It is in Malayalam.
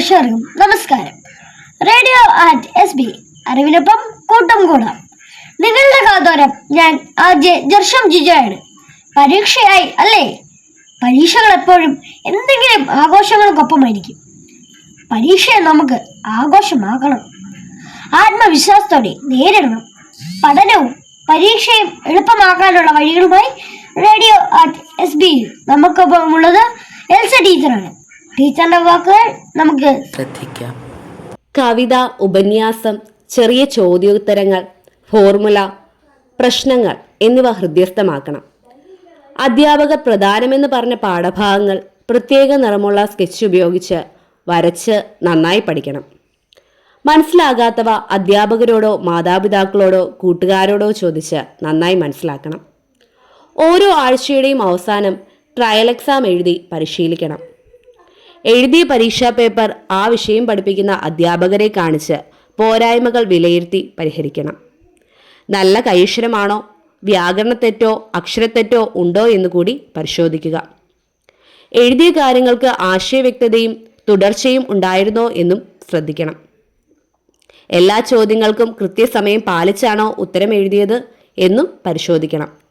പ്രേക്ഷകർക്കും നമസ്കാരം. റേഡിയോ ആറ്റ് എസ് ബി അറിവിനൊപ്പം കൂട്ടം കൂടാം. നിങ്ങളുടെ കാതോരം ഞാൻ ജർഷം ജിജോയാണ്. പരീക്ഷയായി അല്ലേ? പരീക്ഷകൾ എപ്പോഴും എന്തെങ്കിലും ആഘോഷങ്ങൾക്കൊപ്പമായിരിക്കും. പരീക്ഷയെ നമുക്ക് ആഘോഷമാക്കണം. ആത്മവിശ്വാസത്തോടെ നേരിടണം. പഠനവും പരീക്ഷയും എളുപ്പമാക്കാനുള്ള വഴികളുമായി റേഡിയോ ആറ്റ് എസ് ബി നമുക്കൊപ്പം ഉള്ളത് എൽസ ടീച്ചറാണ്. ടീച്ചറിന്റെ വാക്കുകൾ നമുക്ക് ശ്രദ്ധിക്കാം. കവിത, ഉപന്യാസം, ചെറിയ ചോദ്യോത്തരങ്ങൾ, ഫോർമുല, പ്രശ്നങ്ങൾ എന്നിവ ഹൃദ്യസ്ഥമാക്കണം. അധ്യാപകർ പ്രധാനമെന്ന് പറഞ്ഞ പാഠഭാഗങ്ങൾ പ്രത്യേക നിറമുള്ള സ്കെച്ച് ഉപയോഗിച്ച് വരച്ച് നന്നായി പഠിക്കണം. മനസ്സിലാകാത്തവ അധ്യാപകരോടോ മാതാപിതാക്കളോടോ കൂട്ടുകാരോടോ ചോദിച്ച് നന്നായി മനസ്സിലാക്കണം. ഓരോ ആഴ്ചയുടെയും അവസാനം ട്രയൽ എക്സാം എഴുതി പരിശീലിക്കണം. എഴുതിയ പരീക്ഷാ പേപ്പർ ആ വിഷയം പഠിപ്പിക്കുന്ന അധ്യാപകരെ കാണിച്ച് പോരായ്മകൾ വിലയിരുത്തി പരിഹരിക്കണം. നല്ല കൈയക്ഷരമാണോ, വ്യാകരണത്തെറ്റോ അക്ഷരത്തെറ്റോ ഉണ്ടോ എന്ന് കൂടി പരിശോധിക്കുക. എഴുതിയ കാര്യങ്ങൾക്ക് ആശയവ്യക്തതയും തുടർച്ചയും ഉണ്ടായിരുന്നോ എന്നും ശ്രദ്ധിക്കണം. എല്ലാ ചോദ്യങ്ങൾക്കും കൃത്യസമയം പാലിച്ചാണോ ഉത്തരം എഴുതിയത് എന്നും പരിശോധിക്കണം.